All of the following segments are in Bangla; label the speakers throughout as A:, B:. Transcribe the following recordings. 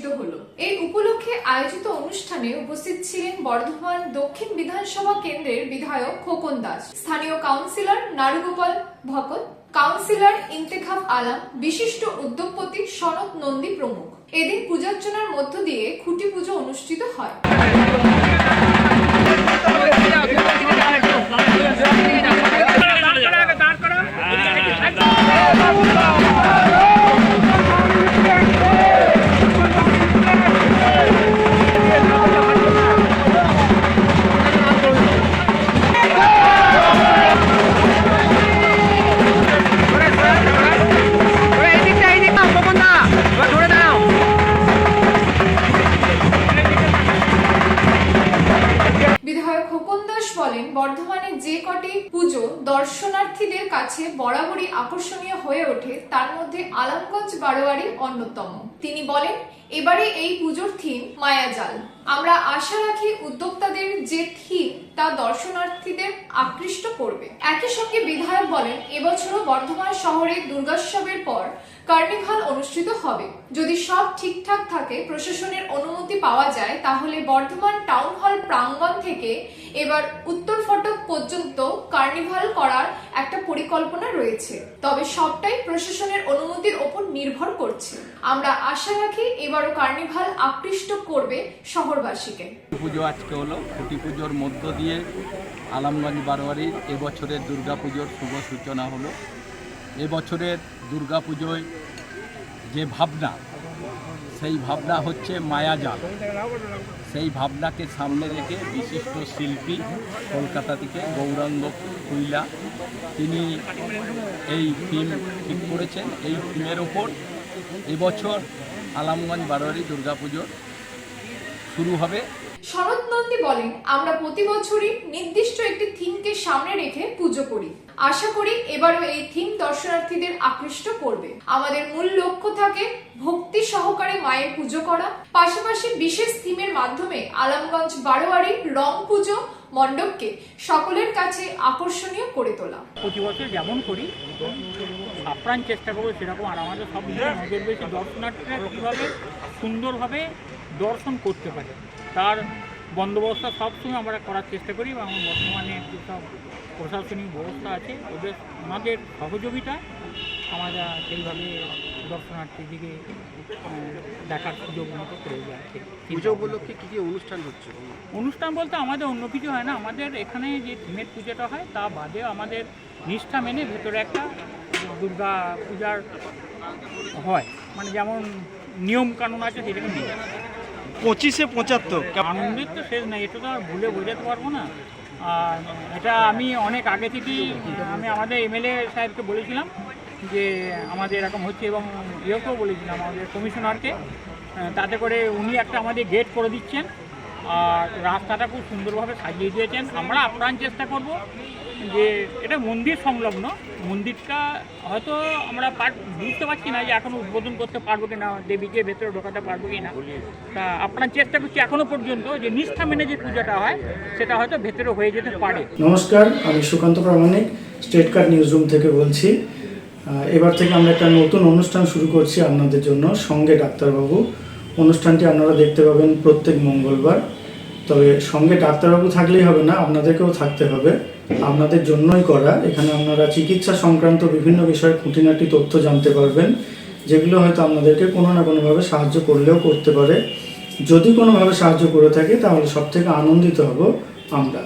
A: অনুষ্ঠিত হলো। এই উপলক্ষে আয়োজিত অনুষ্ঠানে উপস্থিত ছিলেন বর্ধমান দক্ষিণ বিধানসভা কেন্দ্রের বিধায়ক খোকন দাস, স্থানীয় কাউন্সিলর নারুগোপাল ভকত, কাউন্সিলর ইন্তেখাব আলম, বিশিষ্ট উদ্যোগপতি সনত নন্দী প্রমুখ। এদিন পূজার্চনার মধ্য দিয়ে খুঁটি পুজো অনুষ্ঠিত হয়। বিধায়ক খোকন দাস বলেন, বর্ধমানে যে কটি পুজো দর্শনার্থীদের কাছে বরাবরই আকর্ষণীয় হয়ে ওঠে তার মধ্যে আলমগঞ্জ বারোয়ারি অন্যতম। তিনি বলেন, এবারে এই পুজোর থিম মায়াজাল। আমরা আশা রাখি উদ্যোক্তাদের যে থিম তা দর্শনার্থীদের আকৃষ্ট করবে। একই সঙ্গে বিধায়ক বলেন, এবছরও বর্ধমান শহরে দুর্গোৎসবের পর কার্নিভাল অনুষ্ঠিত হবে। যদি সব ঠিকঠাক থাকে, প্রশাসনের অনুমতি পাওয়া যায়, তাহলে বর্ধমান টাউন হল প্রাঙ্গণ থেকে এবার উত্তর ফটক পর্যন্ত কার্নিভাল করার একটা পরিকল্পনা রয়েছে। তবে সবটাই প্রশাসনের অনুমতির ওপর নির্ভর করছে। আমরা আশা রাখি এবারও কার্নিভাল আকৃষ্ট করবে শহরবাসীকে।
B: পুজো আজকে হলো, খুঁটি পুজোর মধ্য দিয়ে আলমগঞ্জ বারোয়ারির এবছরের দুর্গাপুজোর শুভ সূচনা হলো। এবছরের দুর্গাপুজোয় যে ভাবনা, সেই ভাবনা হচ্ছে মায়াজাল। সেই ভাবনাকে সামনে রেখে বিশিষ্ট শিল্পী কলকাতা থেকে গৌরাঙ্গ কুইলা তিনি এই থিম ঠিক করেছেন। এই থিমের ওপর এবছর আলমগঞ্জ বারোয়ারি দুর্গাপুজো শুরু হবে।
A: শরৎ নন্দী বলেন, আমরা প্রতি বছরই নির্দিষ্ট একটি থিমকে সামনে রেখে পুজো করি। আশা করি এবারও এই থিম দর্শনার্থীদের আকৃষ্ট করবে। আমাদের মূল লক্ষ্য থাকে ভক্তি সহকারে মায়ের পুজো করা, পাশাপাশি বিশেষ থিমের মাধ্যমে আলমগঞ্জ বারোয়ারির রং পুজো মণ্ডপকে সকলের কাছে আকর্ষণীয় করে তোলা।
C: প্রতি বছর যেমন করি আপ্রাণ চেষ্টা করবো সেরকম। আর আমাদের সব নজর বেশি দর্শনার্থীরা কীভাবে সুন্দরভাবে দর্শন করতে পারে তার বন্দোবস্ত সবসময় আমরা করার চেষ্টা করি। এবং বর্তমানে যেসব প্রশাসনিক ব্যবস্থা আছে ওনাদের সহযোগিতা আমরা সেইভাবে দর্শনার্থীদিকে দেখার সুযোগ মতো করে যাচ্ছে।
D: পুজো উপলক্ষে কী কী অনুষ্ঠান হচ্ছে?
C: অনুষ্ঠান বলতে আমাদের অন্য কিছু হয় না। আমাদের এখানে যে থিমের পুজোটা হয় তা বাদে আমাদের নিষ্ঠা মেনে ভেতরে একটা দুর্গা পূজার হয়, মানে যেমন নিয়ম কানুন আছে সেটাকে নিয়ে
D: 25-75
C: আনন্দের তো শেষ নাই, এটা তো আর ভুলে বোঝাতে পারবো না। আর এটা আমি অনেক আগে থেকেই আমি আমাদের এমএলএ সাহেবকে বলেছিলাম যে আমাদের এরকম হচ্ছে, এবং ইয়েকেও বলেছিলাম আমাদের কমিশনারকে, তাতে করে উনি একটা আমাদের গেট করে দিচ্ছেন আর রাস্তাটা খুব সুন্দরভাবে সাজিয়ে দিয়েছেন। আমরা আপ্রাণ চেষ্টা করব যে এটা মন্দির সংলগ্ন, মন্দিরটা হয়তো আমরা বুঝতে পারছি না যে এখনও উদ্বোধন করতে পারবো কি না, দেবীকে ভেতরে ঢোকাতে পারবো কি না। তা আপনার চেষ্টা করছি এখনও পর্যন্ত যে নিষ্ঠা মেনে যে পূজাটা হয় সেটা হয়তো ভেতরে হয়ে যেতে পারে।
E: নমস্কার, আমি সুকান্ত প্রামাণিক স্টেট কার্ড নিউজ রুম থেকে বলছি। এবার থেকে আমরা একটা নতুন অনুষ্ঠান শুরু করছি আপনাদের জন্য, সঙ্গে ডাক্তারবাবু। অনুষ্ঠানটি আপনারা দেখতে পাবেন প্রত্যেক মঙ্গলবার। তবে সঙ্গে ডাক্তারবাবু থাকলেই হবে না, আপনাদেরকেও থাকতে হবে। আপনাদের জন্যই করা। এখানে আপনারা চিকিৎসা সংক্রান্ত বিভিন্ন বিষয়ে খুঁটিনাটি তথ্য জানতে পারবেন, যেগুলো হয়তো আপনাদেরকে কোনো না কোনোভাবে সাহায্য করলেও করতে পারে। যদি কোনোভাবে সাহায্য করে থাকে তাহলে সব থেকে আনন্দিত হব আমরা।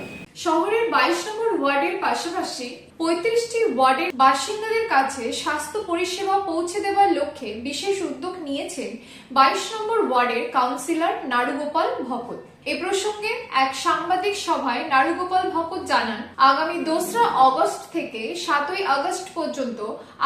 A: শহরের 22 নম্বর ওয়ার্ডের পাশাপাশি 35টি ওয়ার্ডের বাসিন্দাদের কাছে স্বাস্থ্য পরিষেবা পৌঁছে দেওয়ার লক্ষ্যে বিশেষ উদ্যোগ নিয়েছেন 22 নম্বর ওয়ার্ডের কাউন্সিলর নারুগোপাল ভকত। এ প্রসঙ্গে এক সাংবাদিক সভায় নারুগোপাল ভকত জানান, আগামী 2রা আগস্ট থেকে 7ই আগস্ট পর্যন্ত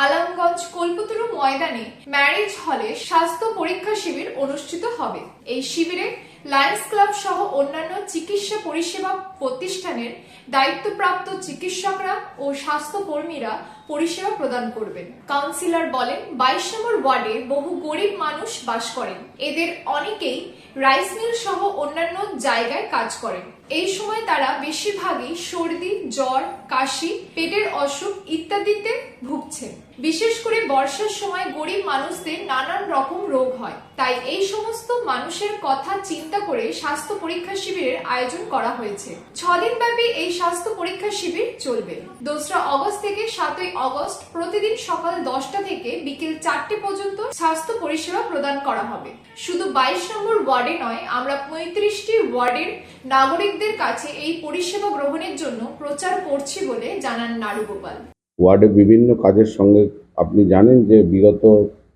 A: আলমগঞ্জ কল্পতরু ময়দানে ম্যারেজ হলে স্বাস্থ্য পরীক্ষা শিবির অনুষ্ঠিত হবে। এই শিবিরে লায়ন্স ক্লাব সহ অন্যান্য চিকিৎসা পরিষেবা প্রতিষ্ঠানের দায়িত্বপ্রাপ্ত চিকিৎসকরা ও স্বাস্থ্য কর্মীরা পরিষেবা প্রদান করবেন। কাউন্সিলর বলেন, 22 নম্বর ওয়ার্ডে বহু গরিব মানুষ বাস করেন। এদের অনেকেই রাইস মিল সহ অন্যান্য জায়গায় কাজ করেন। এই সময় তারা বেশিরভাগই সর্দি, জ্বর, কাশি, পেটের অসুখ ইত্যাদিতে ভুগছেন। বিশেষ করে বর্ষার সময় গরিব মানুষদের নানান রকম রোগ হয়, তাই এই সমস্ত মানুষের কথা চিন্তা করে স্বাস্থ্য পরীক্ষা শিবিরের আয়োজন করা হয়েছে। 6 দিন ব্যাপী এই স্বাস্থ্য পরীক্ষা শিবির চলবে। 2রা অগস্ট থেকে 7ই অগস্ট প্রতিদিন সকাল 10টা থেকে বিকেল 4টে পর্যন্ত স্বাস্থ্য পরিষেবা প্রদান করা হবে। শুধু 22 নম্বর ওয়ার্ডে নয়, আমরা 35টি ওয়ার্ডের নাগরিকদের কাছে এই পরিষেবা গ্রহণের জন্য প্রচার করছি বলে জানান নাড়ুগোপাল।
F: ওয়ার্ডে বিভিন্ন কাজের সঙ্গে আপনি জানেন যে বিগত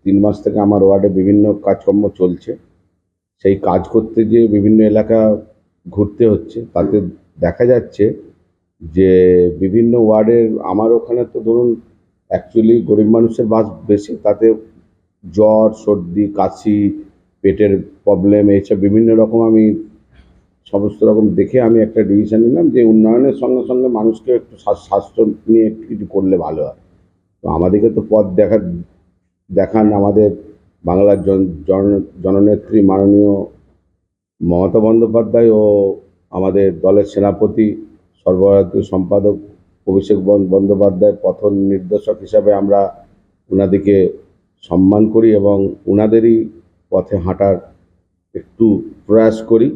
F: 3 মাস থেকে আমার ওয়ার্ডে বিভিন্ন কাজকর্ম চলছে। সেই কাজ করতে গিয়ে বিভিন্ন এলাকা ঘুরতে হচ্ছে, তাতে দেখা যাচ্ছে যে বিভিন্ন ওয়ার্ডের আমার ওখানে তো ধরুন অ্যাকচুয়ালি গরিব মানুষের বাস বেশি, তাতে জ্বর, সর্দি, কাশি, পেটের প্রবলেম, এইসব বিভিন্ন রকম আমি সমস্ত রকম দেখে আমি একটা ডিসিশন নিলাম যে উন্নয়নের সঙ্গে সঙ্গে মানুষকে একটু স্বাস্থ্য নিয়ে একটু কিছু করলে ভালো হয়। তো আমাদেরকে তো পথ দেখান আমাদের বাংলার জননেত্রী মাননীয় মমতা বন্দ্যোপাধ্যায় ও আমাদের দলের সেনাপতি সর্বভারতীয় সম্পাদক অভিষেক বন্দ্যোপাধ্যায় পথ নির্দেশক হিসাবে আমরা ওনাদেরকে সম্মান করি এবং ওনাদেরই পথে হাঁটার একটু প্রয়াস করি।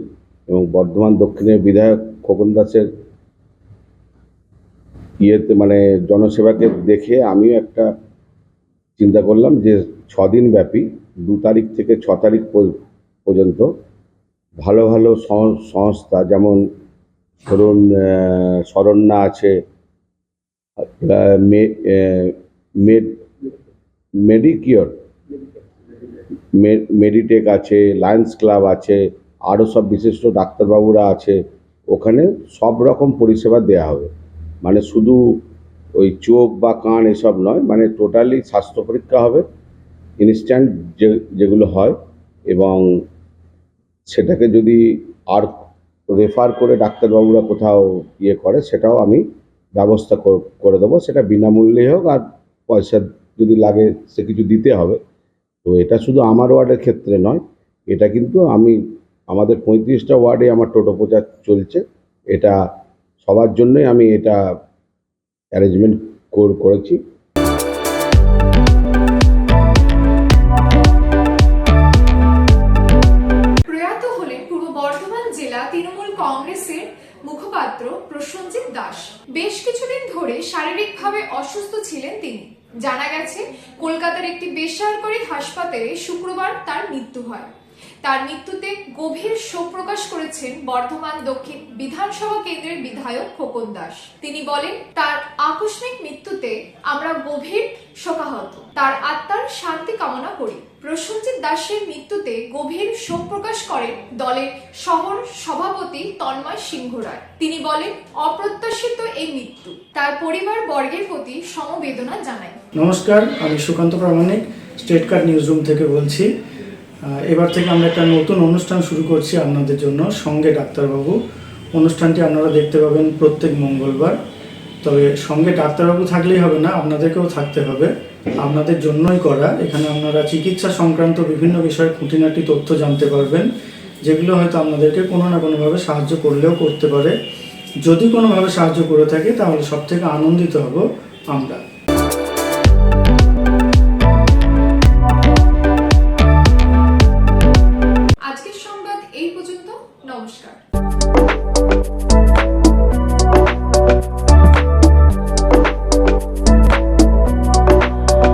F: এবং বর্ধমান দক্ষিণের বিধায়ক খোকন দাসের মানে জনসেবাকে দেখে আমিও একটা চিন্তা করলাম যে 6 দিন ব্যাপী 2 তারিখ থেকে 6 তারিখ পর্যন্ত ভালো ভালো সংস্থা, যেমন ধরুন শরণ্যা আছে, মেডিকিওর, মেডিটেক আছে, লায়ন্স ক্লাব আছে, আরও সব বিশিষ্ট ডাক্তারবাবুরা আছে। ওখানে সব রকম পরিষেবা দেওয়া হবে, মানে শুধু ওই চোখ বা কান এসব নয়, মানে টোটালি স্বাস্থ্য পরীক্ষা হবে ইনস্ট্যান্ট যেগুলো হয়, এবং সেটাকে যদি আর রেফার করে ডাক্তারবাবুরা কোথাও ইয়ে করে সেটাও আমি ব্যবস্থা করে দেবো, সেটা বিনামূল্যে হোক, আর পয়সা যদি লাগে সে কিছু দিতে হবে। তো এটা শুধু আমার ওয়ার্ডের ক্ষেত্রে নয়, এটা কিন্তু আমাদের 35টা ওয়ার্ডে আমার টোটো প্রচার চলছে। এটা সবার জন্যই আমি এটা অ্যারেঞ্জমেন্ট করেছি।
A: প্রয়াত হলেন পূর্ব বর্ধমান জেলা তৃণমূল কংগ্রেসের মুখপাত্র প্রসেনজিৎ দাস। বেশ কিছুদিন ধরে শারীরিকভাবে অসুস্থ ছিলেন তিনি। জানা গেছে কলকাতার একটি বেসরকারি হাসপাতালে শুক্রবার তার মৃত্যু হয়। তার মৃত্যুতে গভীর শোক প্রকাশ করেছেন বর্ধমান দক্ষিণ বিধানসভা কেন্দ্রের বিধায়ক খোকন দাস। তিনি বলেন, তার আকস্মিক মৃত্যুতে আমরা গভীর শোকাহত, তার আত্মার শান্তি কামনা করি। প্রসেনজিৎ দাসের মৃত্যুতে গভীর শোক প্রকাশ করেন দলের শহর সভাপতি তন্ময় সিংহ রায়। তিনি বলেন, অপ্রত্যাশিত এই মৃত্যু তার পরিবার বর্গের প্রতি সমবেদনা জানায়।
E: নমস্কার, আমি সুকান্ত প্রামাণিক স্টেট কার্ড নিউজ রুম থেকে বলছি। এবার থেকে আমরা একটা নতুন অনুষ্ঠান শুরু করছি আপনাদের জন্য, সঙ্গে ডাক্তারবাবু। অনুষ্ঠানটি আপনারা দেখতে পাবেন প্রত্যেক মঙ্গলবার। তবে সঙ্গে ডাক্তারবাবু থাকলেই হবে না, আপনাদেরকেও থাকতে হবে, আপনাদের জন্যই করা। এখানে আপনারা চিকিৎসা সংক্রান্ত বিভিন্ন বিষয়ে খুঁটিনাটি তথ্য জানতে পারবেন, যেগুলো হয়তো আপনাদেরকে কোনো না কোনোভাবে সাহায্য করলেও করতে পারে। যদি কোনোভাবে সাহায্য করে থাকে তাহলে সব থেকে আনন্দিত হব আমরা।
A: আজকের সংবাদ এই পর্যন্ত। নমস্কার।